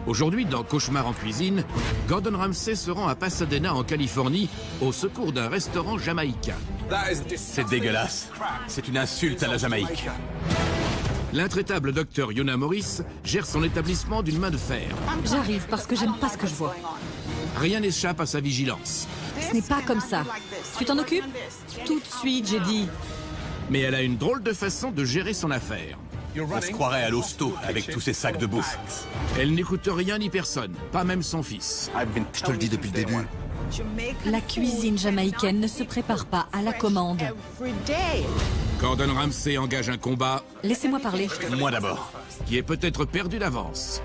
Aujourd'hui, dans Cauchemar en cuisine, Gordon Ramsay se rend à Pasadena, en Californie, au secours d'un restaurant jamaïcain. C'est dégueulasse. C'est une insulte à la Jamaïque. L'intraitable docteur Yona Morris gère son établissement d'une main de fer. J'arrive parce que j'aime pas ce que je vois. Rien n'échappe à sa vigilance. Ce n'est pas comme ça. Tu t'en occupes? Tout de suite, j'ai dit. Mais elle a une drôle de façon de gérer son affaire. On se croirait à l'hosto avec tous ces sacs de bouffe. Elle n'écoute rien ni personne, pas même son fils. Je te le dis depuis le début. La cuisine jamaïcaine ne se prépare pas à la commande. Gordon Ramsay engage un combat Laissez-moi parler. Moi d'abord. qui est peut-être perdu d'avance.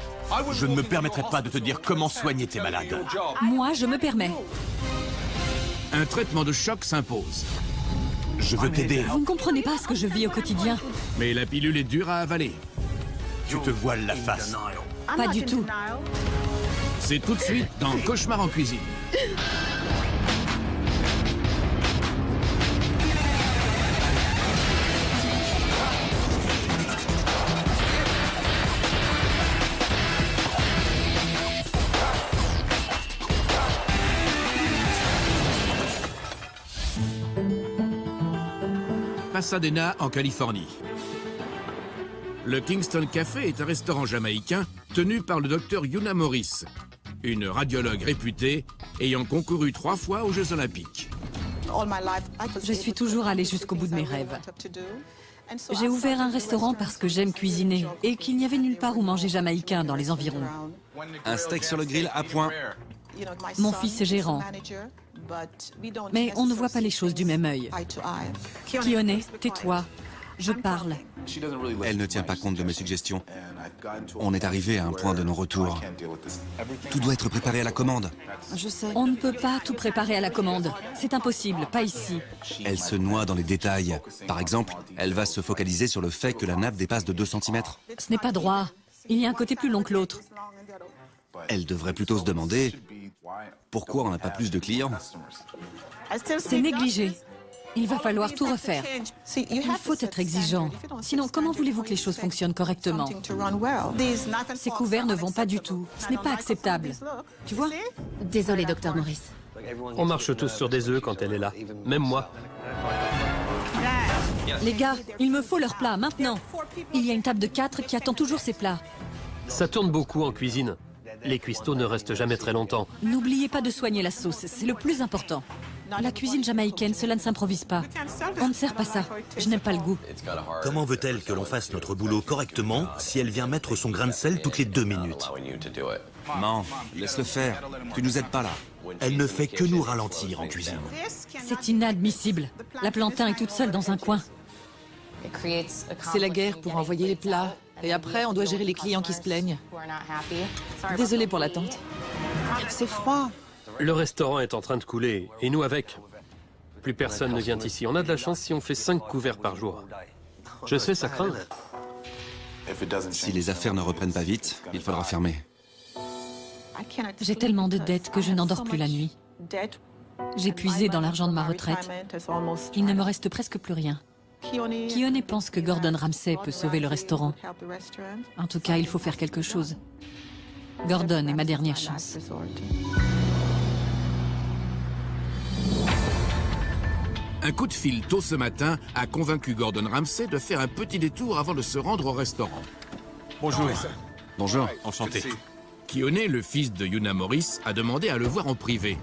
Je ne me permettrai pas de te dire comment soigner tes malades. Moi, je me permets. Un traitement de choc s'impose. Je veux t'aider. Vous ne comprenez pas ce que je vis au quotidien. Mais la pilule est dure à avaler. Tu te voiles la face. Pas du tout. C'est tout de suite dans Cauchemar en cuisine. Pasadena, en Californie. Le Kingston Café est un restaurant jamaïcain tenu par le docteur Yona Morris, une radiologue réputée ayant concouru 3 fois aux Jeux Olympiques. Je suis toujours allée jusqu'au bout de mes rêves. J'ai ouvert un restaurant parce que j'aime cuisiner et qu'il n'y avait nulle part où manger jamaïcain dans les environs. Un steak sur le grill à point. Mon fils est gérant. Mais on ne voit pas les choses du même œil. Keone, tais-toi. Je parle. Elle ne tient pas compte de mes suggestions. On est arrivé à un point de non-retour. Tout doit être préparé à la commande. Je sais. On ne peut pas tout préparer à la commande. C'est impossible, pas ici. Elle se noie dans les détails. Par exemple, elle va se focaliser sur le fait que la nappe dépasse de 2 cm. Ce n'est pas droit. Il y a un côté plus long que l'autre. Elle devrait plutôt se demander pourquoi on n'a pas plus de clients. C'est négligé. Il va falloir tout refaire. Il faut être exigeant. Sinon, comment voulez-vous que les choses fonctionnent correctement? Ces couverts ne vont pas du tout. Ce n'est pas acceptable. Tu vois? Désolé, docteur Morris. On marche tous sur des œufs quand elle est là. Même moi. Les gars, il me faut leur plat, maintenant. Il y a une table de 4 qui attend toujours ses plats. Ça tourne beaucoup en cuisine. Les cuistots ne restent jamais très longtemps. N'oubliez pas de soigner la sauce, c'est le plus important. La cuisine jamaïcaine, cela ne s'improvise pas. On ne sert pas ça. Je n'aime pas le goût. Comment veut-elle que l'on fasse notre boulot correctement si elle vient mettre son grain de sel toutes les 2 minutes? Non, laisse-le faire. Tu nous aides pas là. Elle ne fait que nous ralentir en cuisine. C'est inadmissible. La plantain est toute seule dans un coin. C'est la guerre pour envoyer les plats. Et après, on doit gérer les clients qui se plaignent. Désolée pour l'attente. C'est froid. Le restaurant est en train de couler, et nous avec. Plus personne ne vient ici. On a de la chance si on fait 5 couverts par jour. Je sais, ça craint. Si les affaires ne reprennent pas vite, il faudra fermer. J'ai tellement de dettes que je n'endors plus la nuit. J'ai puisé dans l'argent de ma retraite. Il ne me reste presque plus rien. Keone pense que Gordon Ramsay peut sauver le restaurant. En tout cas, il faut faire quelque chose. Gordon est ma dernière chance. Un coup de fil tôt ce matin a convaincu Gordon Ramsay de faire un petit détour avant de se rendre au restaurant. Bonjour. Bonjour. Enchanté. Keone, le fils de Yona Morris, a demandé à le voir en privé.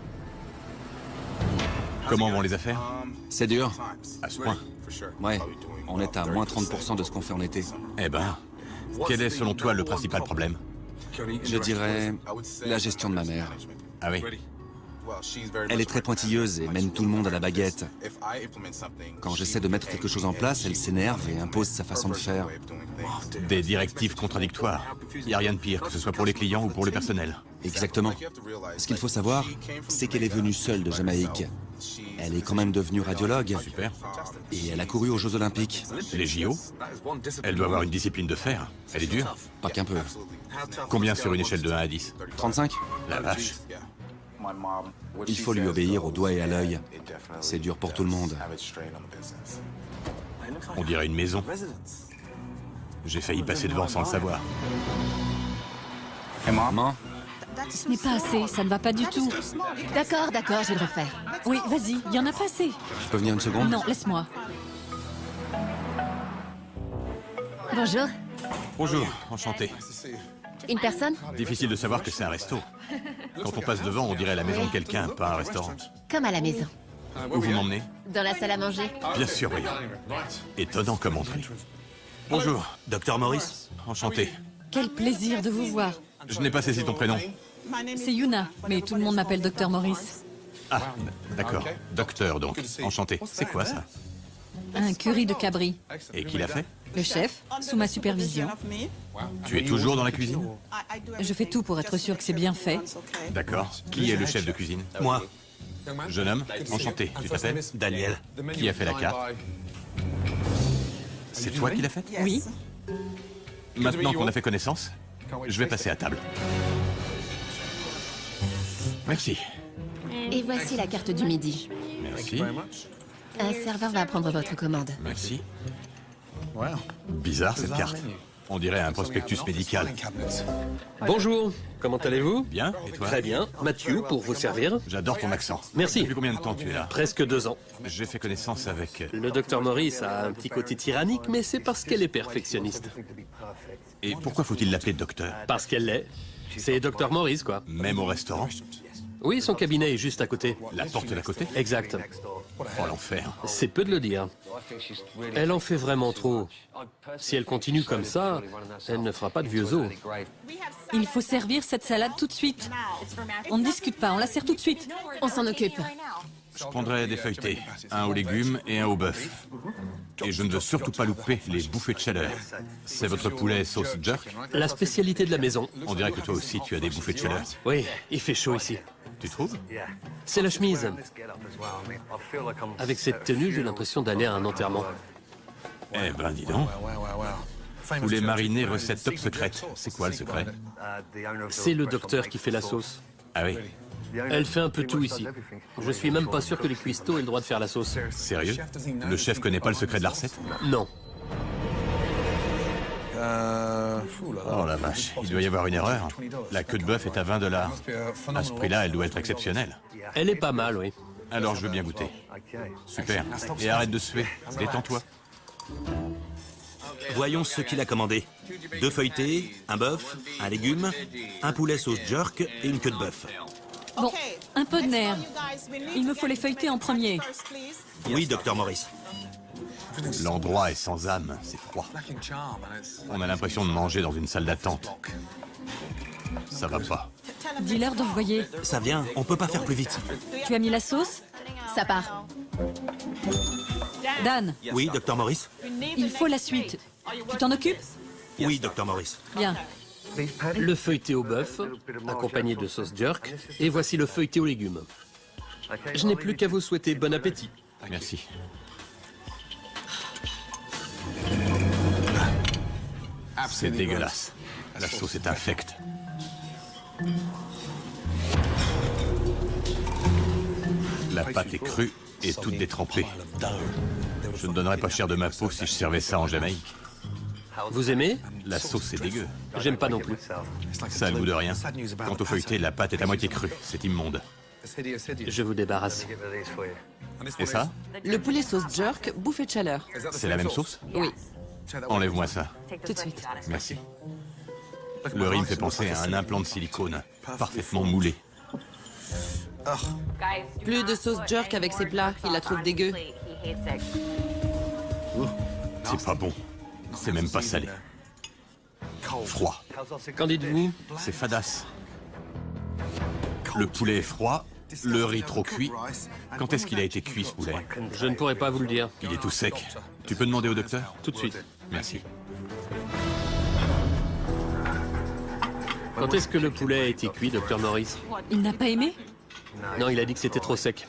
Comment vont les affaires? C'est dur. À ce point. Ouais, on est à moins 30% de ce qu'on fait en été. Eh ben, quel est selon toi le principal problème? Je dirais la gestion de ma mère. Ah oui? Elle est très pointilleuse et mène tout le monde à la baguette. Quand j'essaie de mettre quelque chose en place, elle s'énerve et impose sa façon de faire. Des directives contradictoires. Il n'y a rien de pire, que ce soit pour les clients ou pour le personnel. Exactement. Ce qu'il faut savoir, c'est qu'elle est venue seule de Jamaïque. Elle est quand même devenue radiologue. Super. Et elle a couru aux Jeux Olympiques. Les JO? Elle doit avoir une discipline de fer. Elle est dure. Pas qu'un peu. Combien sur une échelle de 1 à 10? 35? La vache. Il faut lui obéir au doigt et à l'œil. C'est dur pour tout le monde. On dirait une maison. J'ai failli passer devant sans le savoir. Maman? Ce n'est pas assez, ça ne va pas du tout. D'accord, d'accord, je vais le refaire. Oui, vas-y, il y en a pas assez. Je peux venir une seconde? Non, laisse-moi. Bonjour. Bonjour, enchanté. Une personne? Difficile de savoir que c'est un resto. Quand on passe devant, on dirait la maison de quelqu'un, pas un restaurant. Comme à la maison. Où vous m'emmenez? Dans la salle à manger. Bien sûr, voyons. Étonnant comme entrée. Bonjour, Docteur Morris? enchanté. Quel plaisir de vous voir. Je n'ai pas saisi ton prénom. C'est Yuna, mais tout le monde m'appelle Dr Morris. Ah, d'accord. Docteur, donc. Enchanté. C'est quoi, ça? Un curry de cabri. Et qui l'a fait? Le chef, sous ma supervision. Tu es toujours dans la cuisine? Je fais tout pour être sûr que c'est bien fait. D'accord. Qui est le chef de cuisine? Moi, Jeune homme, enchanté. Tu t'appelles? Daniel. Qui a fait la carte? C'est toi qui l'as faite? Oui. Maintenant qu'on a fait connaissance, je vais passer à table. Merci. Et voici la carte du midi. Merci. Un serveur va prendre votre commande. Merci. Bizarre cette carte. On dirait un prospectus médical. Bonjour, comment allez-vous? Bien, et toi? Très bien. Mathieu, pour vous servir. J'adore ton accent. Merci. Depuis combien de temps tu es là? Presque 2 ans. J'ai fait connaissance avec... Le docteur Morris a un petit côté tyrannique, mais c'est parce qu'elle est perfectionniste. Et pourquoi faut-il l'appeler docteur? Parce qu'elle l'est. C'est docteur Morris, quoi. Même au restaurant? Oui, son cabinet est juste à côté. La porte d'à côté? Exact. Oh, l'enfer. C'est peu de le dire. Elle en fait vraiment trop. Si elle continue comme ça, elle ne fera pas de vieux os. Il faut servir cette salade tout de suite. On ne discute pas, on la sert tout de suite. On s'en occupe. Je prendrai des feuilletés. Un aux légumes et un au bœuf. Et je ne veux surtout pas louper les bouffées de chaleur. C'est votre poulet sauce jerk? La spécialité de la maison. On dirait que toi aussi tu as des bouffées de chaleur. Oui, il fait chaud ici. Tu trouves? C'est la chemise. Avec cette tenue, j'ai l'impression d'aller à un enterrement. Eh ben, dis donc. Poulet mariné, recette top secrète. C'est quoi le secret? C'est le docteur qui fait la sauce. Ah oui? Elle fait un peu tout ici. Je suis même pas sûr que les cuistots aient le droit de faire la sauce. Sérieux? Le chef connaît pas le secret de la recette? Non. Oh la vache, il doit y avoir une erreur. La queue de bœuf est à 20 $. À ce prix-là, elle doit être exceptionnelle. Elle est pas mal, oui. Alors je veux bien goûter. Super. Et arrête de suer. Détends-toi. Voyons ce qu'il a commandé. 2 feuilletés, un bœuf, un légume, un poulet sauce jerk et une queue de bœuf. Bon, un peu de nerf. Il me faut les feuilleter en premier. Oui, docteur Morris. L'endroit est sans âme, c'est froid. On a l'impression de manger dans une salle d'attente. Ça va pas. Dis-leur d'envoyer. Ça vient, on peut pas faire plus vite. Tu as mis la sauce? Ça part. Dan, Oui, docteur Morris? il faut la suite. Tu t'en occupes? Oui, docteur Morris. Bien. Le feuilleté au bœuf, accompagné de sauce jerk, et voici le feuilleté aux légumes. Je n'ai plus qu'à vous souhaiter bon appétit. Merci. C'est dégueulasse. La sauce est infecte. La pâte est crue et toute détrempée. Je ne donnerais pas cher de ma peau si je servais ça en Jamaïque. Vous aimez? La sauce est dégueu. J'aime pas non plus. Ça a le goût de rien. Quant au feuilleté, la pâte est à moitié crue. C'est immonde. Je vous débarrasse. Et ça? Le poulet sauce jerk, bouffée de chaleur. C'est la même sauce? Oui, Enlève-moi ça. tout de suite. Merci. Le riz me fait penser à un implant de silicone, parfaitement moulé. Plus de sauce jerk avec ses plats, il la trouve dégueu. C'est pas bon. C'est même pas salé. Froid. Qu'en dites-vous? C'est fadasse. Le poulet est froid, le riz trop cuit. Quand est-ce qu'il a été cuit, ce poulet? Je ne pourrais pas vous le dire. Il est tout sec. Tu peux demander au docteur? Tout de suite. Merci. Quand est-ce que le poulet a été cuit, docteur Morris? Il n'a pas aimé? Non, il a dit que c'était trop sec.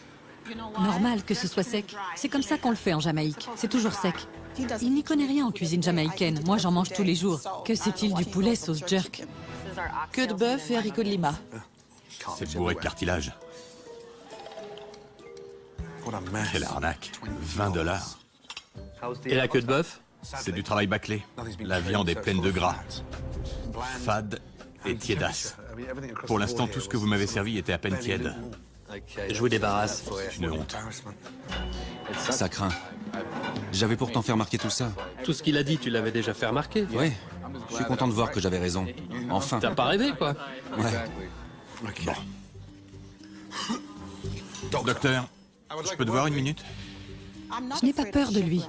Normal que ce soit sec. C'est comme ça qu'on le fait en Jamaïque. C'est toujours sec. Il n'y connaît rien en cuisine jamaïcaine. Moi, j'en mange tous les jours. Que sait-il du poulet sauce jerk? Queue de bœuf et haricots de lima. C'est bourré de cartilage. Quelle arnaque. 20 $. Et la queue de bœuf? C'est du travail bâclé. La viande est pleine de gras. Fade et tiédasse. Pour l'instant, tout ce que vous m'avez servi était à peine tiède. Je vous débarrasse. C'est une honte. Ça craint. J'avais pourtant fait remarquer tout ça. Tout ce qu'il a dit, tu l'avais déjà fait remarquer. Oui, je suis content de voir que j'avais raison. Enfin. T'as pas rêvé, quoi. Ouais. Bon. Docteur, je peux te voir une minute? Je n'ai pas peur de lui.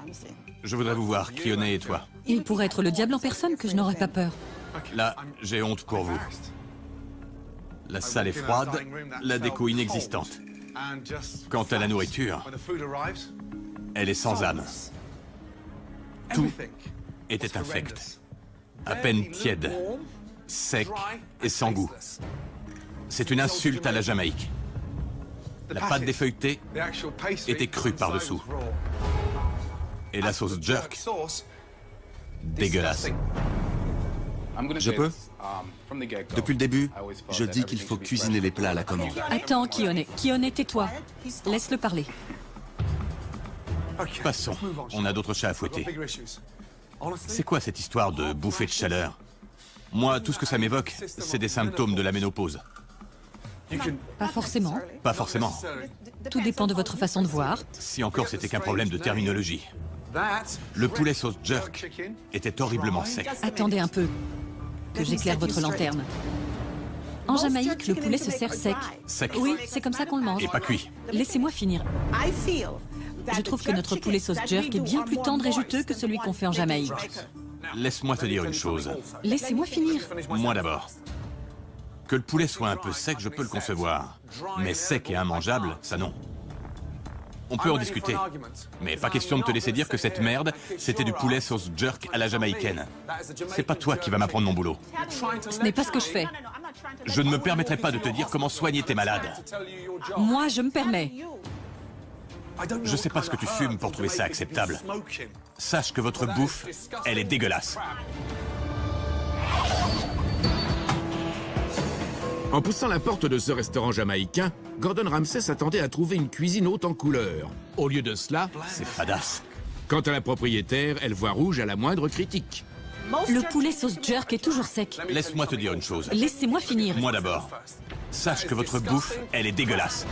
Je voudrais vous voir, Keone et toi. Il pourrait être le diable en personne que je n'aurais pas peur. Là, j'ai honte pour vous. La salle est froide, la déco inexistante. Quant à la nourriture, elle est sans âme. Tout était infect. À peine tiède, sec et sans goût. C'est une insulte à la Jamaïque. La pâte défeuilletée était crue par-dessous. Et la sauce jerk, dégueulasse. Je peux? Depuis le début, je dis qu'il faut cuisiner les plats à la commande. Attends, Keone. Keone, tais-toi. Laisse-le parler. Passons, on a d'autres chats à fouetter. C'est quoi cette histoire de bouffée de chaleur? Moi, tout ce que ça m'évoque, c'est des symptômes de la ménopause. Pas forcément. Pas forcément. Tout dépend de votre façon de voir. Si encore c'était qu'un problème de terminologie. Le poulet sauce jerk était horriblement sec. Attendez un peu, que j'éclaire votre lanterne. En Jamaïque, le poulet se sert sec. Sec. Oui, c'est comme ça qu'on le mange. Et pas cuit. Laissez-moi finir. Je trouve que notre poulet sauce jerk est bien plus tendre et juteux que celui qu'on fait en Jamaïque. Laisse-moi te dire une chose. Laissez-moi finir. Moi d'abord. Que le poulet soit un peu sec, je peux le concevoir. Mais sec et immangeable, ça non. On peut en discuter. Mais pas question de te laisser dire que cette merde, c'était du poulet sauce jerk à la jamaïcaine. C'est pas toi qui vas m'apprendre mon boulot. Ce n'est pas ce que je fais. Je ne me permettrai pas de te dire comment soigner tes malades. Moi, je me permets. Je sais pas ce que tu fumes pour trouver ça acceptable. Sache que votre bouffe, elle est dégueulasse. En poussant la porte de ce restaurant jamaïcain, Gordon Ramsay s'attendait à trouver une cuisine haute en couleurs. Au lieu de cela, C'est fadasse. quant à la propriétaire, elle voit rouge à la moindre critique. Le poulet sauce jerk est toujours sec. Laisse-moi te dire une chose. Laissez-moi finir. Moi d'abord. Sache que votre bouffe, elle est dégueulasse.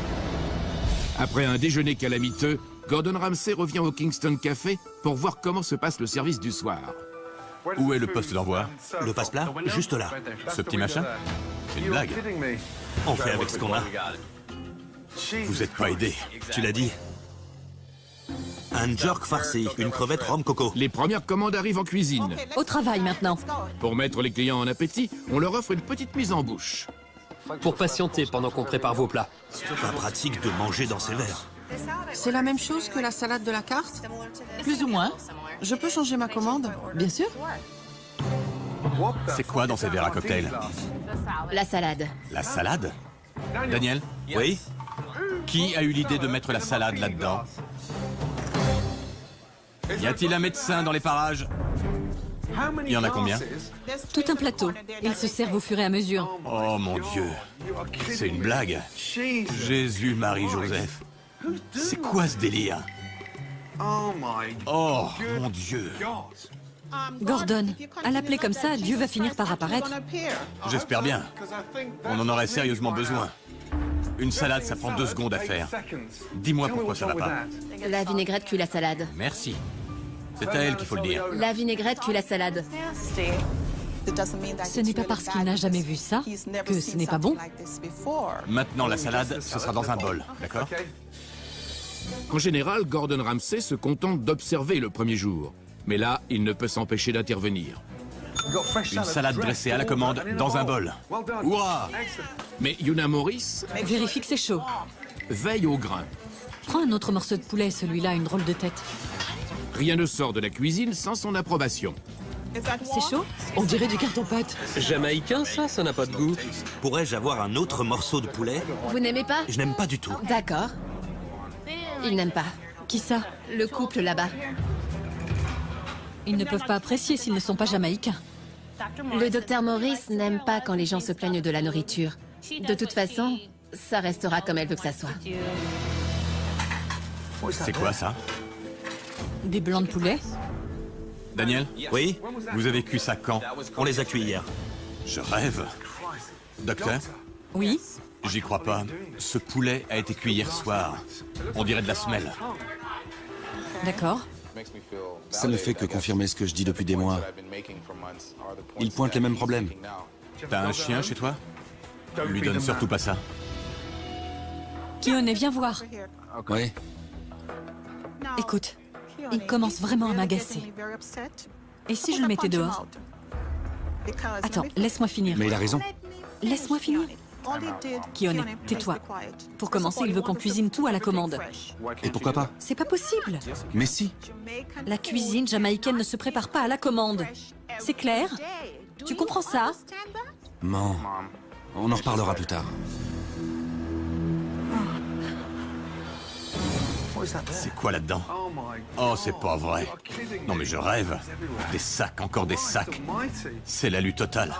Après un déjeuner calamiteux, Gordon Ramsay revient au Kingston Café pour voir comment se passe le service du soir. Où est le poste d'envoi? Le passe-plat, juste là. Ce petit machin? C'est une blague. On fait avec ce qu'on a. Vous êtes pas aidé. Tu l'as dit. Un jerk farci, une crevette rhum coco. Les premières commandes arrivent en cuisine. Au travail maintenant. Pour mettre les clients en appétit, on leur offre une petite mise en bouche. Pour patienter pendant qu'on prépare vos plats. Pas pratique de manger dans ces verres. C'est la même chose que la salade de la carte? Plus ou moins. Je peux changer ma commande? Bien sûr. C'est quoi dans ces verres à cocktail? La salade. La salade? Daniel? Oui? Qui a eu l'idée de mettre la salade là-dedans? Y a-t-il un médecin dans les parages? Il y en a combien? Tout un plateau. Ils se servent au fur et à mesure. Oh mon Dieu. C'est une blague. Jésus, Marie, Joseph. C'est quoi ce délire? Oh mon Dieu. Gordon, à l'appeler comme ça, Dieu va finir par apparaître. J'espère bien. On en aurait sérieusement besoin. Une salade, ça prend 2 secondes à faire. Dis-moi pourquoi ça va pas. La vinaigrette cuit la salade. Merci. C'est à elle qu'il faut le dire. La vinaigrette cuit la salade. Ce n'est pas parce qu'il n'a jamais vu ça que ce n'est pas bon. Maintenant, la salade, ce sera dans un bol, d'accord? En général, Gordon Ramsay se contente d'observer le premier jour. Mais là, il ne peut s'empêcher d'intervenir. Une salade dressée à la commande dans un bol. Hurrah! Mais Yuna Morris Vérifie que c'est chaud. veille au grain. Prends un autre morceau de poulet, celui-là a une drôle de tête. Rien ne sort de la cuisine sans son approbation. C'est chaud? On dirait du carton-pâte. Jamaïcain, ça n'a pas de goût. Pourrais-je avoir un autre morceau de poulet? Vous n'aimez pas? Je n'aime pas du tout. D'accord. Ils n'aiment pas. Qui ça? Le couple là-bas. Ils ne peuvent pas apprécier s'ils ne sont pas jamaïcains. Le docteur Morris n'aime pas quand les gens se plaignent de la nourriture. De toute façon, ça restera comme elle veut que ça soit. C'est quoi ça? Des blancs de poulet? Daniel? Oui? Vous avez cuit ça quand? On les a cuits hier. Je rêve. Docteur, Oui? j'y crois pas. Ce poulet a été cuit hier soir. On dirait de la semelle. D'accord. Ça ne fait que confirmer ce que je dis depuis des mois. Il pointe les mêmes problèmes. T'as un chien chez toi? Lui donne surtout pas ça. Keone, viens voir. Oui. Écoute, il commence vraiment à m'agacer. Et si je le mettais dehors? Attends, laisse-moi finir. Mais il a raison. Laisse-moi finir. Keone, tais-toi. Pour commencer, il veut qu'on cuisine tout à la commande. Et pourquoi pas? C'est pas possible. Mais si. La cuisine jamaïcaine ne se prépare pas à la commande. C'est clair? Tu comprends ça? Non. On en reparlera plus tard. C'est quoi là-dedans? Oh, c'est pas vrai. Non mais je rêve. Des sacs, encore des sacs. C'est la lutte totale.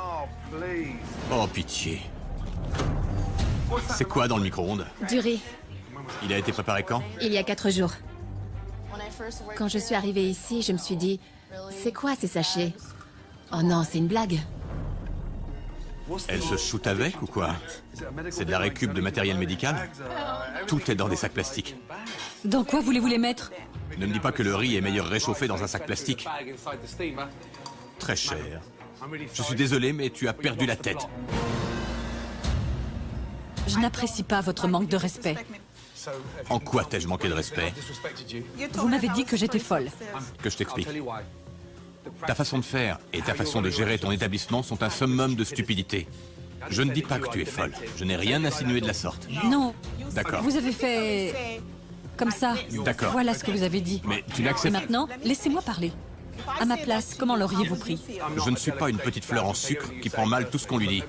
Oh, pitié. C'est quoi dans le micro-ondes? Du riz, Il a été préparé quand? il y a 4 jours. Quand je suis arrivée ici, je me suis dit, c'est quoi ces sachets? Oh non, c'est une blague. Elle se shoot avec ou quoi? C'est de la récup de matériel médical? Tout est dans des sacs plastiques. Dans quoi voulez-vous les mettre? Ne me dis pas que le riz est meilleur réchauffé dans un sac plastique. Très cher. Je suis désolé, mais tu as perdu la tête. Je n'apprécie pas votre manque de respect. En quoi t'ai-je manqué de respect? Vous m'avez dit que j'étais folle. Que je t'explique. Ta façon de faire et ta façon de gérer ton établissement sont un summum de stupidité. Je ne dis pas que tu es folle. Je n'ai rien insinué de la sorte. Non. D'accord. Vous avez fait... comme ça. D'accord. Voilà ce que vous avez dit. Mais tu Et n'acceptes... maintenant, laissez-moi parler. À ma place, comment l'auriez-vous pris? Je ne suis pas une petite fleur en sucre qui prend mal tout ce qu'on lui dit.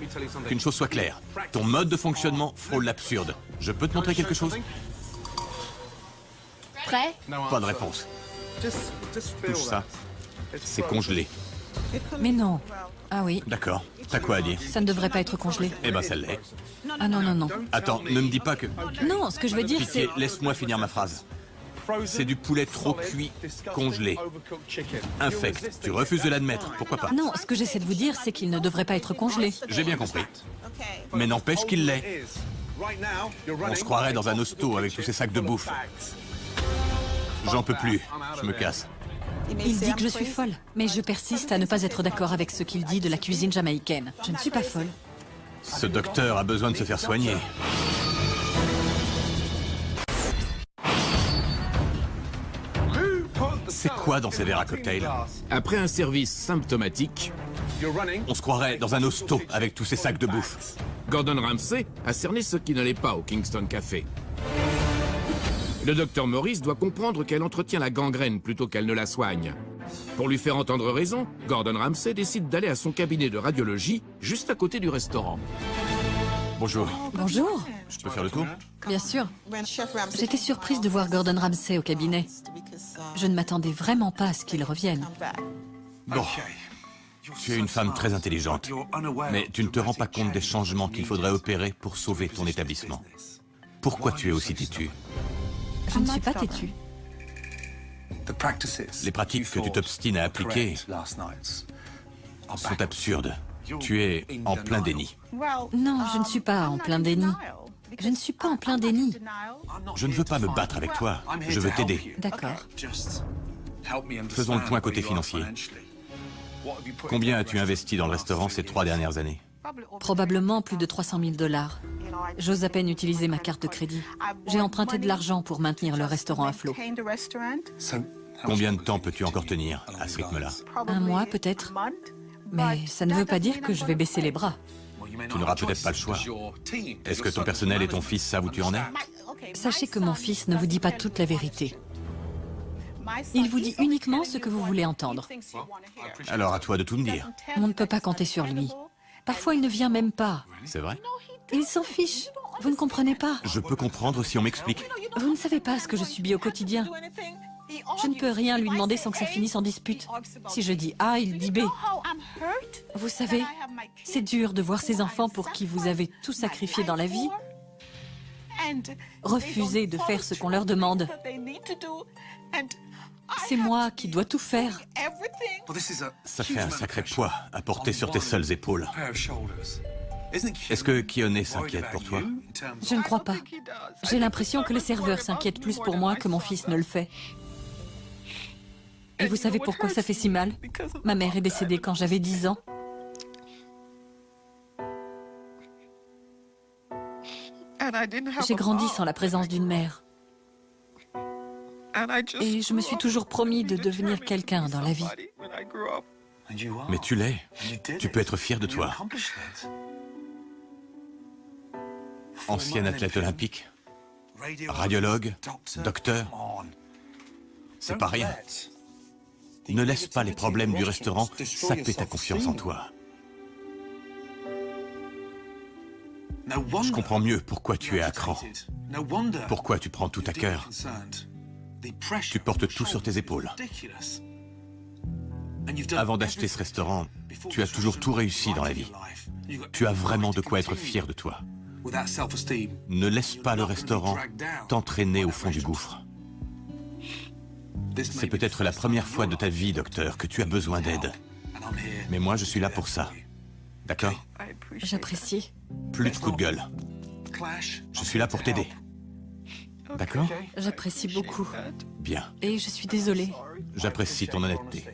Qu'une chose soit claire. Ton mode de fonctionnement frôle l'absurde. Je peux te montrer quelque chose? Prêt? Pas de réponse. Touche ça. C'est congelé. Mais non. Ah oui, D'accord. T'as quoi à dire? ça ne devrait pas être congelé. Eh ben, ça l'est. Ah non, non, non. Attends, ne me dis pas que... Non, ce que je veux dire, c'est... Pitié, laisse-moi finir ma phrase. C'est du poulet trop cuit, congelé. Infect. Tu refuses de l'admettre. Pourquoi pas? Non, ce que j'essaie de vous dire, c'est qu'il ne devrait pas être congelé. J'ai bien compris. Mais n'empêche qu'il l'est. On se croirait dans un hosto avec tous ces sacs de bouffe. J'en peux plus. Je me casse. Il dit que je suis folle, mais je persiste à ne pas être d'accord avec ce qu'il dit de la cuisine jamaïcaine. Je ne suis pas folle. Ce docteur a besoin de se faire soigner. C'est quoi dans ces verres à cocktail? Après un service symptomatique, On se croirait dans un hosto avec tous ces sacs de bouffe. Gordon Ramsay a cerné ce qui n'allait pas au Kingston Café. Le docteur Morris doit comprendre qu'elle entretient la gangrène plutôt qu'elle ne la soigne. Pour lui faire entendre raison, Gordon Ramsay décide d'aller à son cabinet de radiologie juste à côté du restaurant. Bonjour. Bonjour. Je peux faire le tour? Bien sûr. J'étais surprise de voir Gordon Ramsay au cabinet. Je ne m'attendais vraiment pas à ce qu'il revienne. Bon. Tu es une femme très intelligente, mais tu ne te rends pas compte des changements qu'il faudrait opérer pour sauver ton établissement. Pourquoi tu es aussi têtu? Je ne suis pas têtue. Les pratiques que tu t'obstines à appliquer sont absurdes. Tu es en plein déni. Non, je ne suis pas en plein déni. Je ne suis pas en plein déni. Je ne veux pas me battre avec toi. Je veux t'aider. D'accord. Faisons le point côté financier. Combien as-tu investi dans le restaurant ces 3 dernières années? Probablement plus de 300 000 $. J'ose à peine utiliser ma carte de crédit. J'ai emprunté de l'argent pour maintenir le restaurant à flot. Combien de temps peux-tu encore tenir à ce rythme-là? 1 mois peut-être. Mais ça ne veut pas dire que je vais baisser les bras. Tu n'auras peut-être pas le choix. Est-ce que ton personnel et ton fils savent où tu en es? Sachez que mon fils ne vous dit pas toute la vérité. Il vous dit uniquement ce que vous voulez entendre. Alors à toi de tout me dire. On ne peut pas compter sur lui. Parfois, il ne vient même pas. C'est vrai? Il s'en fiche. Vous ne comprenez pas. Je peux comprendre si on m'explique. Vous ne savez pas ce que je subis au quotidien. Je ne peux rien lui demander sans que ça finisse en dispute. Si je dis A, il dit B. Vous savez, c'est dur de voir ces enfants pour qui vous avez tout sacrifié dans la vie refuser de faire ce qu'on leur demande. C'est moi qui dois tout faire. Ça fait un sacré poids à porter sur tes seules épaules. Est-ce que Keone s'inquiète pour toi? Je ne crois pas. J'ai l'impression que les serveurs s'inquiètent plus pour moi que mon fils ne le fait. Et vous savez pourquoi ça fait si mal? Ma mère est décédée quand j'avais 10 ans. J'ai grandi sans la présence d'une mère. Et je me suis toujours promis de devenir quelqu'un dans la vie. Mais tu l'es. Tu peux être fier de toi. Ancienne athlète olympique, radiologue, docteur. C'est pas rien. Ne laisse pas les problèmes du restaurant saper ta confiance en toi. Je comprends mieux pourquoi tu es à cran. Pourquoi tu prends tout à cœur. Tu portes tout sur tes épaules. Avant d'acheter ce restaurant, tu as toujours tout réussi dans la vie. Tu as vraiment de quoi être fier de toi. Ne laisse pas le restaurant t'entraîner au fond du gouffre. C'est peut-être la première fois de ta vie, docteur, que tu as besoin d'aide. Mais moi, je suis là pour ça. D'accord? J'apprécie. Plus de coups de gueule. Je suis là pour t'aider. D'accord? J'apprécie beaucoup. Bien. Et je suis désolée. J'apprécie ton honnêteté.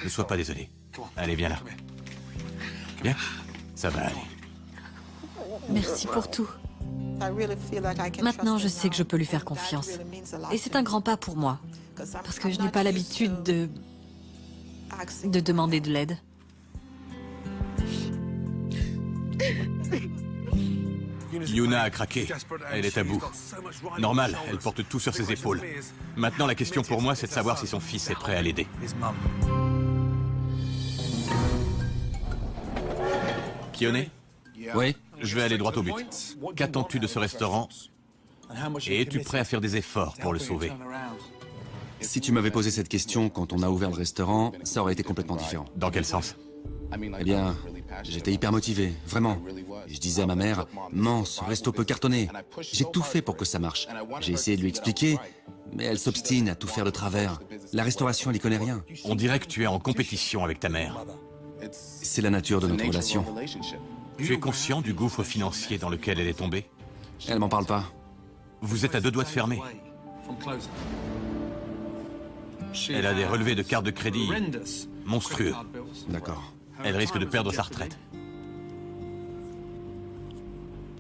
Ne sois pas désolé. Allez, viens là. Bien? Ça va aller. Merci pour tout. Maintenant, je sais que je peux lui faire confiance. Et c'est un grand pas pour moi. Parce que je n'ai pas l'habitude de demander de l'aide. Yuna a craqué. Elle est à bout. Normal, elle porte tout sur ses épaules. Maintenant, la question pour moi, c'est de savoir si son fils est prêt à l'aider. Keone? Oui? Je vais aller droit au but. Qu'attends-tu de ce restaurant? Et es-tu prêt à faire des efforts pour le sauver? Si tu m'avais posé cette question quand on a ouvert le restaurant, ça aurait été complètement différent. Dans quel sens? Eh bien, j'étais hyper motivé, vraiment. Et je disais à ma mère, « Maman, ce resto peut cartonner. » J'ai tout fait pour que ça marche. J'ai essayé de lui expliquer, mais elle s'obstine à tout faire de travers. La restauration, elle y connaît rien. On dirait que tu es en compétition avec ta mère. C'est la nature de notre relation. Tu es conscient du gouffre financier dans lequel elle est tombée? Elle m'en parle pas. Vous êtes à 2 doigts de fermer. Elle a des relevés de carte de crédit monstrueux. D'accord. Elle risque de perdre sa retraite.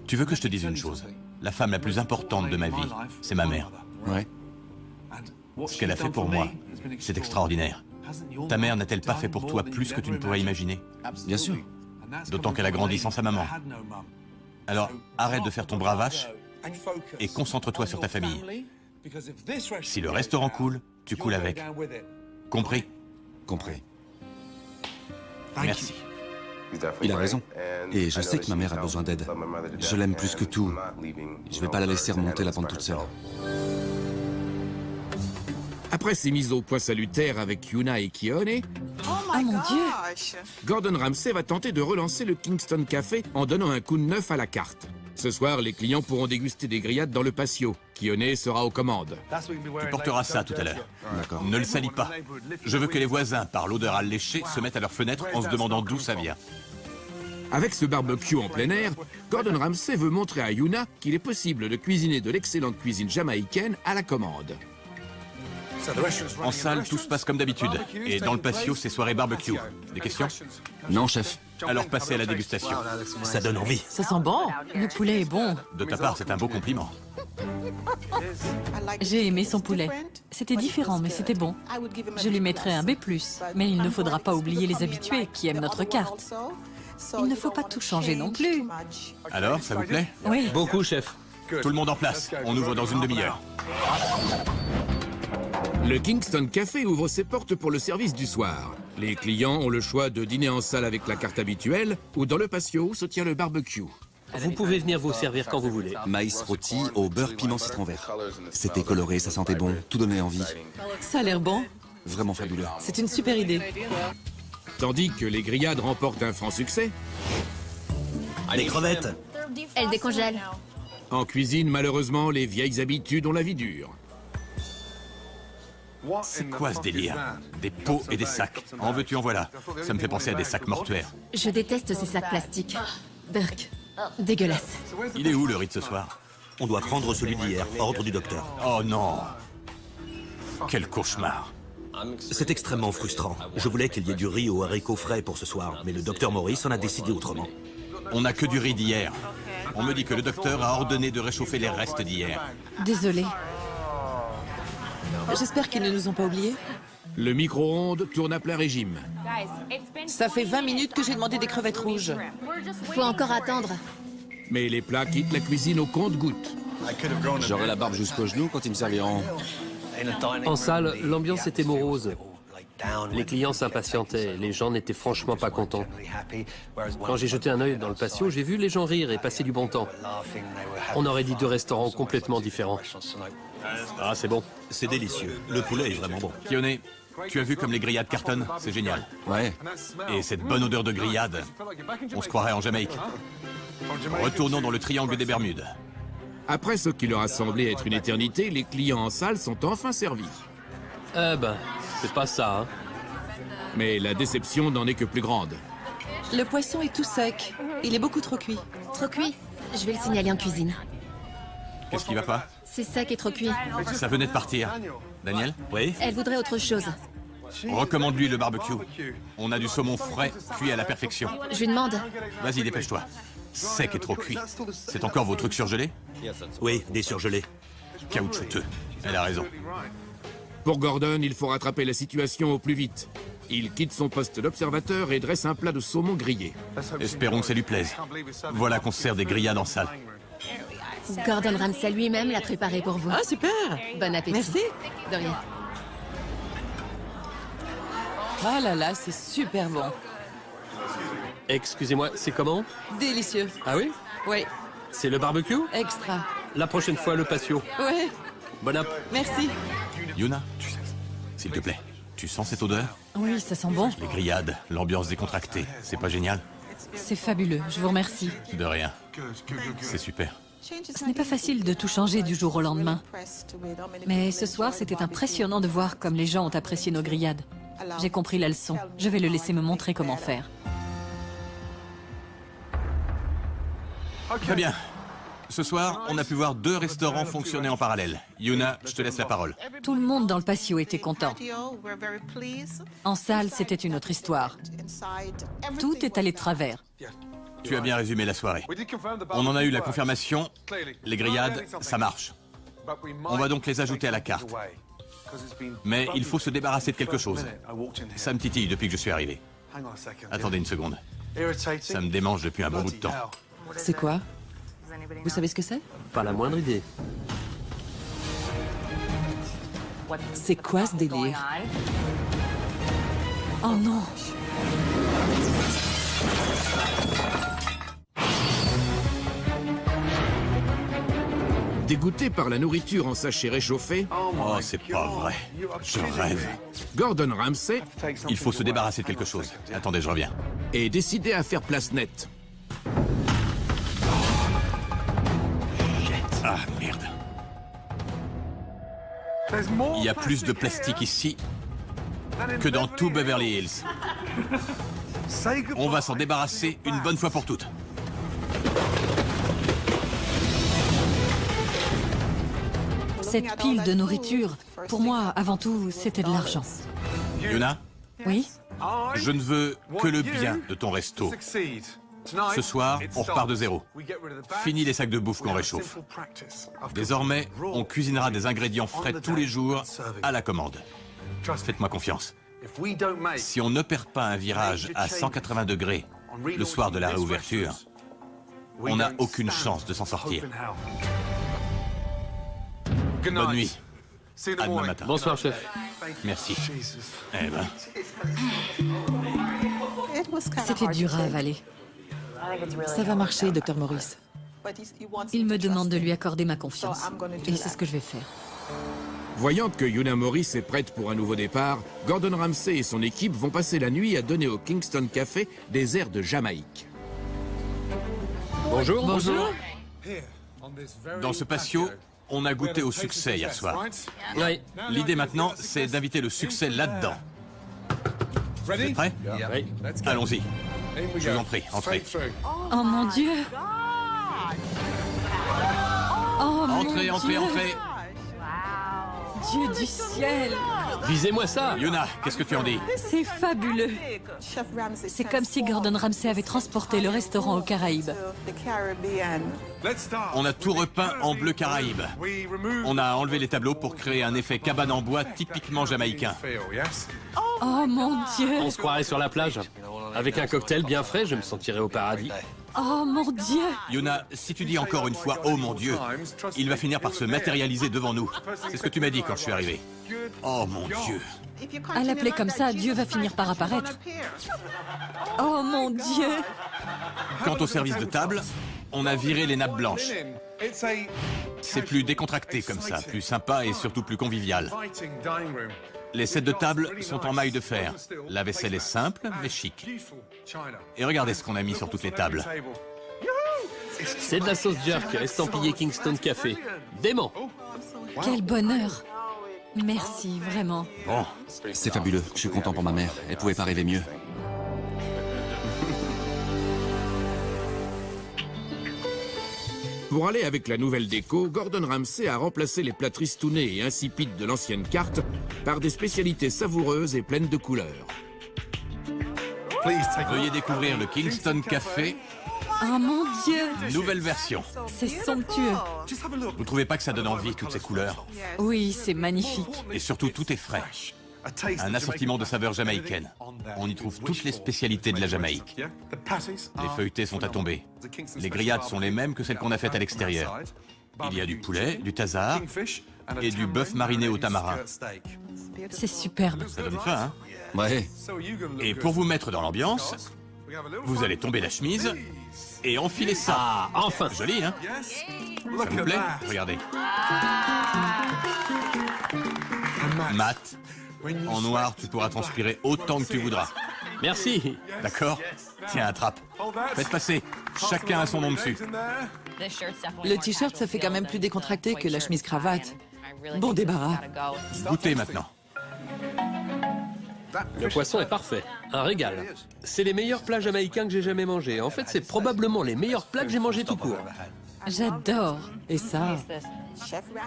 Tu veux que je te dise une chose? La femme la plus importante de ma vie, c'est ma mère. Ouais. Ce qu'elle a fait pour moi, c'est extraordinaire. Ta mère n'a-t-elle pas fait pour toi plus que tu ne pourrais imaginer? Bien sûr. D'autant qu'elle a grandi sans sa maman. Alors, arrête de faire ton bravache et concentre-toi sur ta famille. Si le restaurant coule, tu coules avec. Compris? Compris. Merci. Il a raison. Et je sais que ma mère a besoin d'aide. Je l'aime plus que tout. Je vais pas la laisser remonter la pente toute seule. Après ces mises au point salutaires avec Yuna et Keone, Oh mon Dieu! Gordon Ramsay va tenter de relancer le Kingston Café en donnant un coup de neuf à la carte. Ce soir, les clients pourront déguster des grillades dans le patio. Keone sera aux commandes. Tu porteras ça tout à l'heure. D'accord. Ne le salis pas. Je veux que les voisins, par l'odeur alléchée, se mettent à leur fenêtre en se demandant d'où ça vient. Avec ce barbecue en plein air, Gordon Ramsay veut montrer à Yuna qu'il est possible de cuisiner de l'excellente cuisine jamaïcaine à la commande. En salle, tout se passe comme d'habitude. Et dans le patio, c'est soirée barbecue. Des questions? Non, chef. Alors passez à la dégustation. Ça donne envie. Ça sent bon. Le poulet est bon. De ta part, c'est un beau compliment. J'ai aimé son poulet. C'était différent, mais c'était bon. Je lui mettrai un B+, mais il ne faudra pas oublier les habitués qui aiment notre carte. Il ne faut pas tout changer non plus. Alors, ça vous plaît? Oui. Beaucoup, chef. Tout le monde en place. On ouvre dans une demi-heure. Le Kingston Café ouvre ses portes pour le service du soir. Les clients ont le choix de dîner en salle avec la carte habituelle ou dans le patio où se tient le barbecue. Vous pouvez venir vous servir quand vous voulez. Maïs rôti au beurre piment citron vert. C'était coloré, ça sentait bon, tout donnait envie. Ça a l'air bon. Vraiment fabuleux. C'est une super idée. Tandis que les grillades remportent un franc succès, Les crevettes. Elle décongèle. en cuisine, malheureusement, les vieilles habitudes ont la vie dure. C'est quoi ce délire? Des pots et des sacs. En veux-tu, en voilà. Ça me fait penser à des sacs mortuaires. Je déteste ces sacs plastiques. Berk, Dégueulasse. Il est où le riz de ce soir? On doit prendre celui d'hier, ordre du docteur. Oh non! Quel cauchemar! C'est extrêmement frustrant. Je voulais qu'il y ait du riz aux haricots frais pour ce soir, mais le docteur Morris en a décidé autrement. On n'a que du riz d'hier. On me dit que le docteur a ordonné de réchauffer les restes d'hier. Désolée. J'espère qu'ils ne nous ont pas oubliés. Le micro-ondes tourne à plein régime. Ça fait 20 minutes que j'ai demandé des crevettes rouges. Faut encore attendre. Mais les plats quittent la cuisine au compte-gouttes. J'aurai la barbe jusqu'aux genoux quand ils me serviront. En salle, l'ambiance était morose. Les clients s'impatientaient, les gens n'étaient franchement pas contents. Quand j'ai jeté un œil dans le patio, j'ai vu les gens rire et passer du bon temps. On aurait dit deux restaurants complètement différents. Ah, c'est bon. C'est délicieux. Le poulet est vraiment bon. Keone, tu as vu comme les grillades cartonnent? C'est génial. Ouais. Et cette bonne odeur de grillade, on se croirait en Jamaïque. Retournons dans le triangle des Bermudes. Après ce qui leur a semblé être une éternité, les clients en salle sont enfin servis. Eh ben, c'est pas ça, hein. Mais la déception n'en est que plus grande. Le poisson est tout sec. Il est beaucoup trop cuit. Trop cuit? Je vais le signaler en cuisine. Qu'est-ce qui va pas? C'est sec et trop cuit. Ça venait de partir. Daniel? Oui? Elle voudrait autre chose. Recommande-lui le barbecue. On a du saumon frais, cuit à la perfection. Je lui demande. Vas-y, dépêche-toi. Sec et trop cuit. C'est encore vos trucs surgelés? Oui, des surgelés. Caoutchouteux. Elle a raison. Pour Gordon, il faut rattraper la situation au plus vite. Il quitte son poste d'observateur et dresse un plat de saumon grillé. Espérons que ça lui plaise. Voilà qu'on se sert des grillades en salle. Gordon Ramsay lui-même l'a préparé pour vous. Ah, super! Bon appétit. Merci. De rien. Ah là là, c'est super bon. Excusez-moi, c'est comment? Délicieux. Ah oui? Oui, C'est le barbecue? extra. La prochaine fois, le patio. Ouais, Bon app. merci. Yuna, s'il te plaît, tu sens cette odeur? Oui, ça sent bon. Les grillades, l'ambiance décontractée, c'est pas génial? C'est fabuleux, je vous remercie. De rien. C'est super. Ce n'est pas facile de tout changer du jour au lendemain. Mais ce soir, c'était impressionnant de voir comme les gens ont apprécié nos grillades. J'ai compris la leçon. Je vais le laisser me montrer comment faire. Très bien. Ce soir, on a pu voir 2 restaurants fonctionner en parallèle. Yuna, je te laisse la parole. Tout le monde dans le patio était content. En salle, c'était une autre histoire. Tout est allé de travers. Tu as bien résumé la soirée. On en a eu la confirmation. Les grillades, ça marche. On va donc les ajouter à la carte. Mais il faut se débarrasser de quelque chose. Ça me titille depuis que je suis arrivé. Attendez une seconde. Ça me démange depuis un bon bout de temps. C'est quoi? Vous savez ce que c'est? Pas la moindre idée. C'est quoi ce délire? Oh non! Dégoûté par la nourriture en sachet réchauffé, Oh, c'est pas vrai. Je rêve. Gordon Ramsay Il faut se débarrasser de quelque chose. Attendez, je reviens. est décidé à faire place nette. Ah, merde. Il y a plus de plastique ici que dans tout Beverly Hills. On va s'en débarrasser une bonne fois pour toutes. Cette pile de nourriture, pour moi, avant tout, c'était de l'argent. Yuna, Oui? je ne veux que le bien de ton resto. Ce soir, on repart de zéro. Fini les sacs de bouffe qu'on réchauffe. Désormais, on cuisinera des ingrédients frais tous les jours à la commande. Faites-moi confiance. Si on ne perd pas un virage à 180 degrés le soir de la réouverture, on n'a aucune chance de s'en sortir. Bonne nuit. À demain matin. Bonsoir, chef. Merci. Eh ben, C'était dur à avaler. Ça va marcher, Dr. Morris. Il me demande de lui accorder ma confiance. Et c'est ce que je vais faire. Voyant que Yuna Morris est prête pour un nouveau départ, Gordon Ramsay et son équipe vont passer la nuit à donner au Kingston Café des airs de Jamaïque. Bonjour. Bonjour. dans ce patio, on a goûté au succès hier soir. Oui. L'idée maintenant, c'est d'inviter le succès là-dedans. Vous êtes prêts? Oui. Allons-y. Je vous en prie, entrez. Oh mon Dieu! Oh Entrez, mon entrez, Dieu. entrez. Dieu du ciel. Visez-moi ça. Yuna, qu'est-ce que tu en dis? C'est fabuleux. C'est comme si Gordon Ramsay avait transporté le restaurant aux Caraïbes. On a tout repeint en bleu Caraïbe. On a enlevé les tableaux pour créer un effet cabane en bois typiquement jamaïcain. Oh mon Dieu. On se croirait sur la plage. Avec un cocktail bien frais, je me sentirais au paradis. Oh mon Dieu. Yuna, si tu dis encore une fois « Oh mon Dieu », il va finir par se matérialiser devant nous. C'est ce que tu m'as dit quand je suis arrivé. Oh mon Dieu. À l'appeler comme ça, Dieu va finir par apparaître. Oh mon Dieu. Quant au service de table, on a viré les nappes blanches. C'est plus décontracté comme ça, plus sympa et surtout plus convivial. Les sets de table sont en maille de fer. La vaisselle est simple, mais chic. Et regardez ce qu'on a mis sur toutes les tables. C'est de la sauce jerk, estampillée Kingston Café. Dément. Quel bonheur. Merci, vraiment. Bon, C'est fabuleux. Je suis content pour ma mère. Elle pouvait pas rêver mieux. Pour aller avec la nouvelle déco, Gordon Ramsay a remplacé les plats tristounés et insipides de l'ancienne carte par des spécialités savoureuses et pleines de couleurs. veuillez découvrir le Kingston Café, Oh mon Dieu. nouvelle version. C'est somptueux. Vous trouvez pas que ça donne envie, toutes ces couleurs? Oui, c'est magnifique. Et surtout, tout est frais. Un assortiment de saveurs jamaïcaines. On y trouve toutes les spécialités de la Jamaïque. Les feuilletés sont à tomber. Les grillades sont les mêmes que celles qu'on a faites à l'extérieur. Il y a du poulet, du tazar et du bœuf mariné au tamarin. C'est superbe. Ça donne faim, hein? Ouais. Et pour vous mettre dans l'ambiance, vous allez tomber la chemise et enfiler ça. Ah, enfin. Joli, hein? Ça vous plaît? Regardez. Mat. En noir, tu pourras transpirer autant que tu voudras. Merci. D'accord? Tiens, attrape. Faites passer. Chacun a son nom dessus. Le t-shirt, ça fait quand même plus décontracté que la chemise-cravate. Bon débarras. Goûtez maintenant. Le poisson est parfait. Un régal. C'est les meilleurs plats jamaïcains que j'ai jamais mangés. En fait, c'est probablement les meilleurs plats que j'ai mangés tout court. J'adore. Et ça,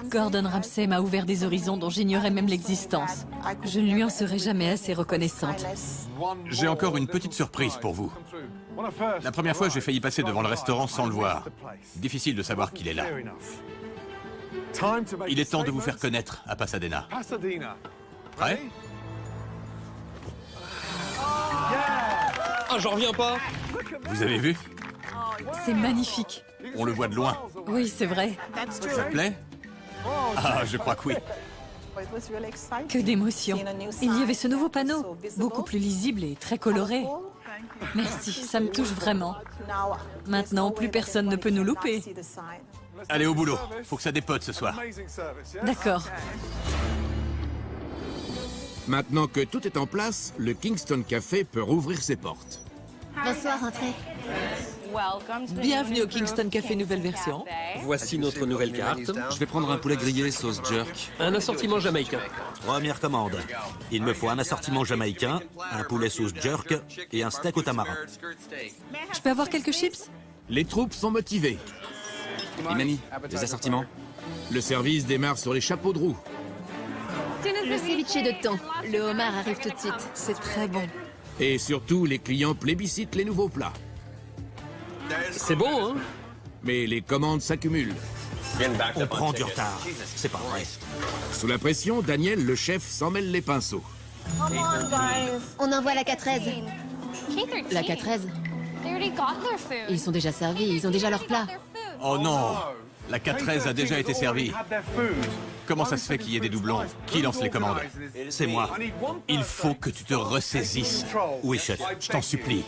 Gordon Ramsay m'a ouvert des horizons dont j'ignorais même l'existence. Je ne lui en serai jamais assez reconnaissante. J'ai encore une petite surprise pour vous. La première fois, j'ai failli passer devant le restaurant sans le voir. Difficile de savoir qu'il est là. Il est temps de vous faire connaître à Pasadena. Prêt? Ah, j'en reviens pas. Vous avez vu? C'est magnifique. On le voit de loin. Oui, c'est vrai. Ça plaît? Ah, je crois que oui. Que d'émotion. Il y avait ce nouveau panneau, beaucoup plus lisible et très coloré. Merci, ça me touche vraiment. Maintenant, plus personne ne peut nous louper. Allez au boulot. Faut que ça dépote ce soir. D'accord. Maintenant que tout est en place, le Kingston Café peut rouvrir ses portes. Bonsoir, entrez. bienvenue au Kingston Café nouvelle version. Voici notre nouvelle carte. Je vais prendre un poulet grillé sauce jerk. Un assortiment jamaïcain. Première commande. Il me faut un assortiment jamaïcain, un poulet sauce jerk et un steak au tamarin. Je peux avoir quelques chips? Les troupes sont motivées. Et mamie, des assortiments? Le service démarre sur les chapeaux de roue. Le ceviche de thon. Le homard arrive tout de suite. C'est très bon. Et surtout, les clients plébiscitent les nouveaux plats. C'est bon, hein? Mais les commandes s'accumulent. On prend du retard. C'est pas vrai. Sous la pression, Daniel, le chef, s'en mêle les pinceaux. On envoie la 413. La 413? Ils sont déjà servis, ils ont déjà leur plat. Oh non! La 413 a déjà été servie. Comment ça se fait qu'il y ait des doublons? Qui lance les commandes? C'est moi. Il faut que tu te ressaisisses. Oui, chef. Je t'en supplie.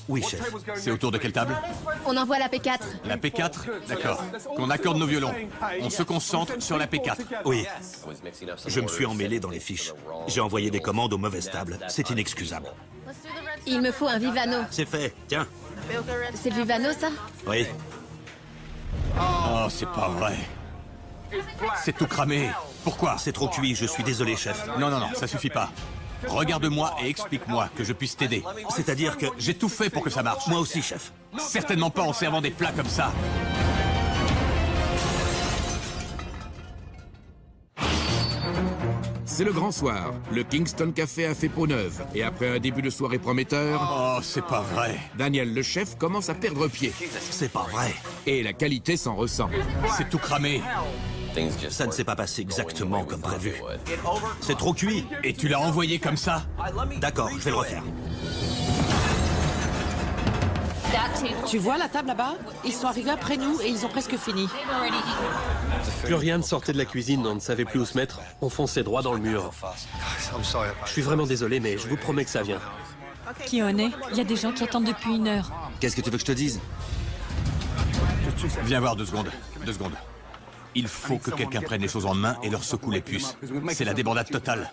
Oui, chef. C'est autour de quelle table? On envoie la P4. La P4? D'accord. Qu'on accorde nos violons. On se concentre sur la P4. Oui. Je me suis emmêlé dans les fiches. J'ai envoyé des commandes aux mauvaises tables. C'est inexcusable. Il me faut un Vivano. C'est fait. Tiens. C'est le Vivano, ça? Oui. Oh, c'est pas vrai. C'est tout cramé. Pourquoi? C'est trop cuit. Je suis désolé, chef. Non, non, non, ça suffit pas. Regarde-moi et explique-moi que je puisse t'aider. C'est-à-dire que... J'ai tout fait pour que ça marche. Moi aussi, chef. Certainement pas en servant des plats comme ça. C'est le grand soir. Le Kingston Café a fait peau neuve. Et après un début de soirée prometteur... Oh, c'est pas vrai. Daniel, le chef, commence à perdre pied. C'est pas vrai. Et la qualité s'en ressent. C'est tout cramé. Ça ne s'est pas passé exactement comme prévu. C'est trop cuit. Et tu l'as envoyé comme ça? D'accord, je vais le refaire. Tu vois la table là-bas? Ils sont arrivés après nous et ils ont presque fini. Plus rien ne sortait de la cuisine, on ne savait plus où se mettre. On fonçait droit dans le mur. Je suis vraiment désolé, mais je vous promets que ça vient. Keone, il y a des gens qui attendent depuis 1 heure. Qu'est-ce que tu veux que je te dise? Viens voir 2 secondes. 2 secondes. Il faut que quelqu'un prenne les choses en main et leur secoue les puces. C'est la débandade totale.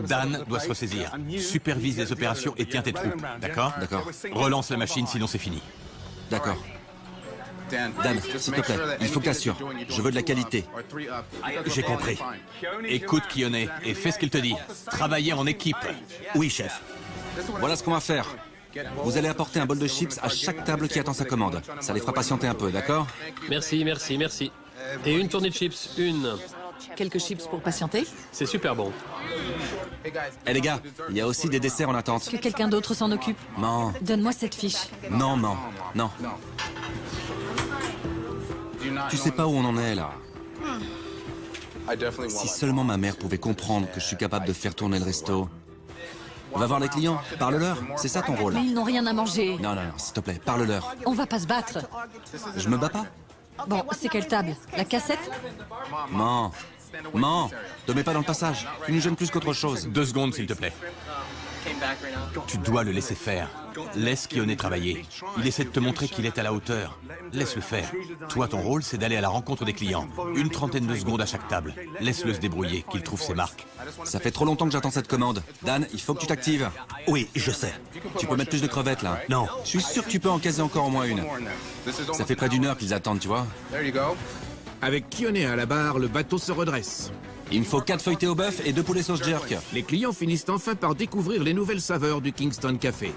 Dan doit se ressaisir. Supervise les opérations et tiens tes troupes. D'accord? D'accord. Relance la machine, sinon c'est fini. D'accord. Dan, s'il te plaît, il faut que t'assures. Je veux de la qualité. J'ai compris. Écoute Keone et fais ce qu'il te dit. Travaillez en équipe. Oui, chef. Voilà ce qu'on va faire. Vous allez apporter un bol de chips à chaque table qui attend sa commande. Ça les fera patienter un peu, d'accord? Merci, merci, merci. Et une tournée de chips, une. Quelques chips pour patienter? C'est super bon. Eh les gars, il y a aussi des desserts en attente. Que quelqu'un d'autre s'en occupe. Non, Donne-moi cette fiche. non, non, non. Tu sais pas où on en est, là. Si seulement ma mère pouvait comprendre que je suis capable de faire tourner le resto. Va voir les clients, parle-leur, c'est ça ton rôle. Mais ils n'ont rien à manger. Non, non, non, s'il te plaît, parle-leur. On va pas se battre. Je me bats pas? Bon, c'est quelle table? La cassette? Mens. Mens. Te mets pas dans le passage. Tu nous gênes plus qu'autre chose. 2 secondes, s'il te plaît. Tu dois le laisser faire. Laisse Keone travailler. Il essaie de te montrer qu'il est à la hauteur. Laisse-le faire. Toi, ton rôle, c'est d'aller à la rencontre des clients. Une trentaine de secondes à chaque table. Laisse-le se débrouiller, qu'il trouve ses marques. Ça fait trop longtemps que j'attends cette commande. Dan, il faut que tu t'actives. Oui, je sais. Tu peux mettre plus de crevettes, là. Non. Je suis sûr que tu peux en caser encore au moins une. Ça fait près d'1 heure qu'ils attendent, tu vois. Avec Keone à la barre, le bateau se redresse. Il me faut 4 feuilletés au bœuf et 2 poulets sauce jerk. Les clients finissent enfin par découvrir les nouvelles saveurs du Kingston Café.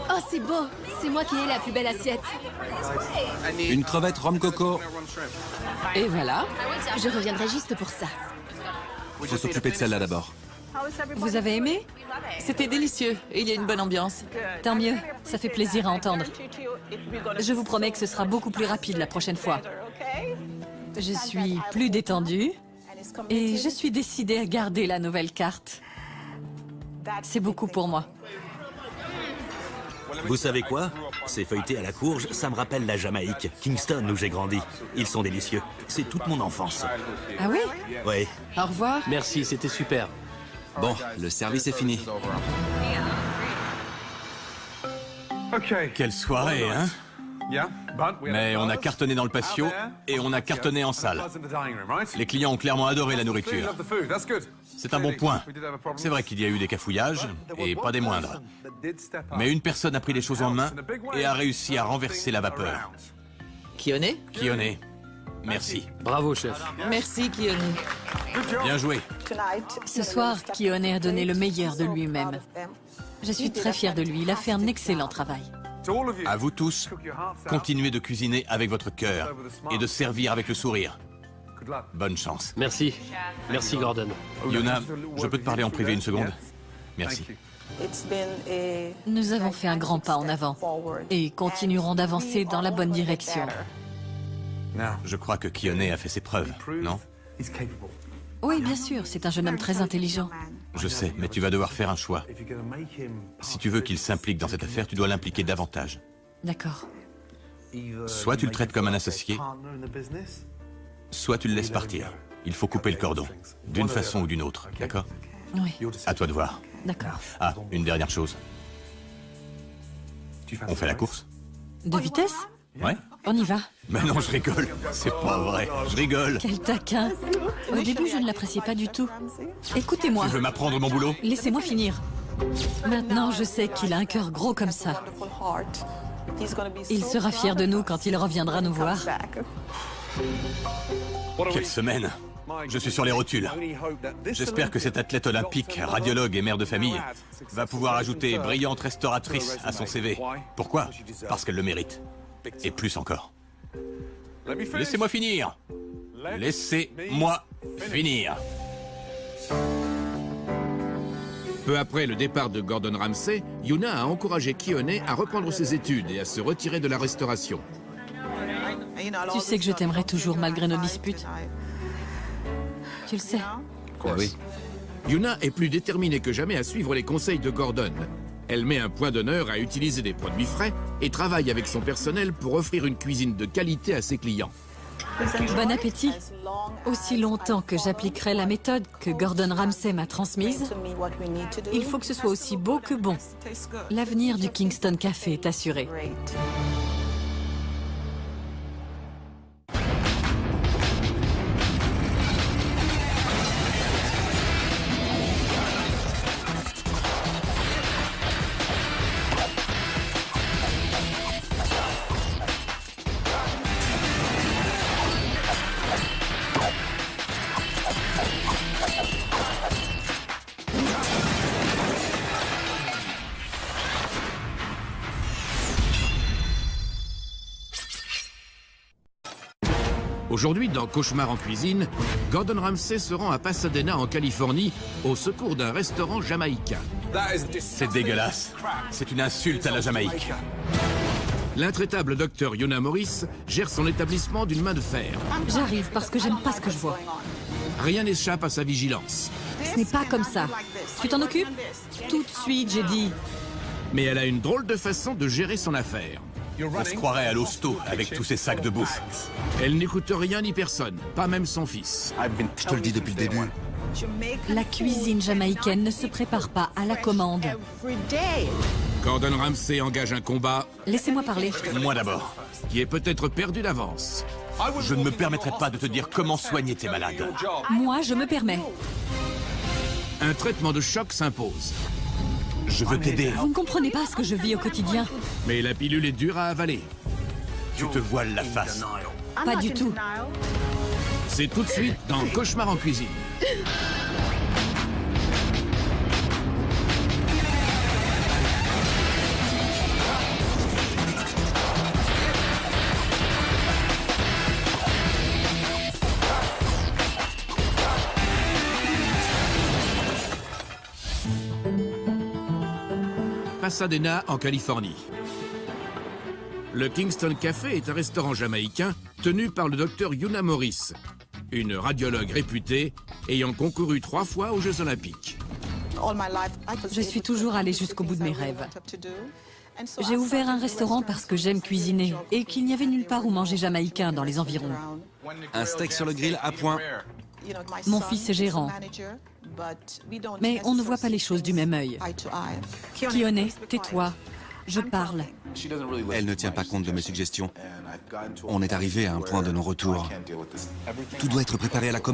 Oh, c'est beau. C'est moi qui ai la plus belle assiette. Une crevette rhum coco. Et voilà. Je reviendrai juste pour ça. Faut s'occuper de celle-là d'abord. Vous avez aimé? C'était délicieux et il y a une bonne ambiance. Tant mieux, ça fait plaisir à entendre. Je vous promets que ce sera beaucoup plus rapide la prochaine fois. Je suis plus détendue et je suis décidée à garder la nouvelle carte. C'est beaucoup pour moi. Vous savez quoi? Ces feuilletés à la courge, ça me rappelle la Jamaïque. Kingston, où j'ai grandi. Ils sont délicieux. C'est toute mon enfance. Ah oui? Oui. Au revoir. Merci, c'était super. Bon, le service est fini. Quelle soirée, hein? Mais on a cartonné dans le patio et on a cartonné en salle. Les clients ont clairement adoré la nourriture. C'est un bon point. C'est vrai qu'il y a eu des cafouillages, et pas des moindres. Mais une personne a pris les choses en main et a réussi à renverser la vapeur. Keone? Keone, merci. Bravo, chef. Merci, Keone. Bien joué. Ce soir, Keone a donné le meilleur de lui-même. Je suis très fière de lui, il a fait un excellent travail. À vous tous, continuez de cuisiner avec votre cœur et de servir avec le sourire. Bonne chance. Merci. Merci, Gordon. Yuna, je peux te parler en privé 1 seconde? Merci. Nous avons fait un grand pas en avant et continuerons d'avancer dans la bonne direction. Je crois que Keone a fait ses preuves, non? Oui, bien sûr, c'est un jeune homme très intelligent. Je sais, mais tu vas devoir faire un choix. Si tu veux qu'il s'implique dans cette affaire, tu dois l'impliquer davantage. D'accord. Soit tu le traites comme un associé, soit tu le laisses partir. Il faut couper le cordon, d'une façon ou d'une autre, d'accord? Oui, À toi de voir. d'accord. Ah, une dernière chose. On fait la course? De vitesse? Ouais? On y va. Mais non, je rigole. C'est pas vrai. Je rigole. Quel taquin. Au début, je ne l'appréciais pas du tout. Écoutez-moi. Tu veux m'apprendre mon boulot? Laissez-moi finir. Maintenant, je sais qu'il a un cœur gros comme ça. Il sera fier de nous quand il reviendra nous voir. Quelle semaine! Je suis sur les rotules. J'espère que cet athlète olympique, radiologue et mère de famille va pouvoir ajouter brillante restauratrice à son CV. Pourquoi? Parce qu'elle le mérite. Et plus encore. Laissez-moi finir. Laissez-moi finir. Peu après le départ de Gordon Ramsay, Yuna a encouragé Keone à reprendre ses études et à se retirer de la restauration. Tu sais que je t'aimerai toujours malgré nos disputes. Tu le sais. Ah oui. Yuna est plus déterminée que jamais à suivre les conseils de Gordon. Elle met un point d'honneur à utiliser des produits frais et travaille avec son personnel pour offrir une cuisine de qualité à ses clients. Bon appétit. Aussi longtemps que j'appliquerai la méthode que Gordon Ramsay m'a transmise, il faut que ce soit aussi beau que bon. L'avenir du Kingston Café est assuré. Aujourd'hui, dans Cauchemar en cuisine, Gordon Ramsay se rend à Pasadena, en Californie, au secours d'un restaurant jamaïcain. C'est dégueulasse. C'est une insulte à la Jamaïque. L'intraitable docteur Yuna Morris gère son établissement d'une main de fer. J'arrive parce que j'aime pas ce que je vois. Rien n'échappe à sa vigilance. Ce n'est pas comme ça. Tu t'en occupes? Tout de suite, j'ai dit. Mais elle a une drôle de façon de gérer son affaire. On se croirait à l'hosto avec tous ces sacs de bouffe. Elle n'écoute rien ni personne, pas même son fils. Je te le dis depuis le début. La cuisine jamaïcaine ne se prépare pas à la commande. Gordon Ramsay engage un combat Laissez-moi parler. Moi d'abord. qui est peut-être perdu d'avance. Je ne me permettrai pas de te dire comment soigner tes malades. Moi, je me permets. Un traitement de choc s'impose. Je veux t'aider. Vous ne comprenez pas ce que je vis au quotidien. Mais la pilule est dure à avaler. Tu te voiles la face. Pas du tout. C'est tout de suite dans Cauchemar en cuisine. Pasadena, en Californie. Le Kingston Café est un restaurant jamaïcain tenu par le docteur Yuna Morris, une radiologue réputée ayant concouru 3 fois aux Jeux Olympiques. Je suis toujours allée jusqu'au bout de mes rêves. J'ai ouvert un restaurant parce que j'aime cuisiner et qu'il n'y avait nulle part où manger jamaïcain dans les environs. Un steak sur le grill à point. Mon fils est gérant. Mais on ne voit pas les choses du même œil. Keone, tais-toi. Je parle. Elle ne tient pas compte de mes suggestions. On est arrivé à un point de non-retour. Tout doit être préparé à la commande.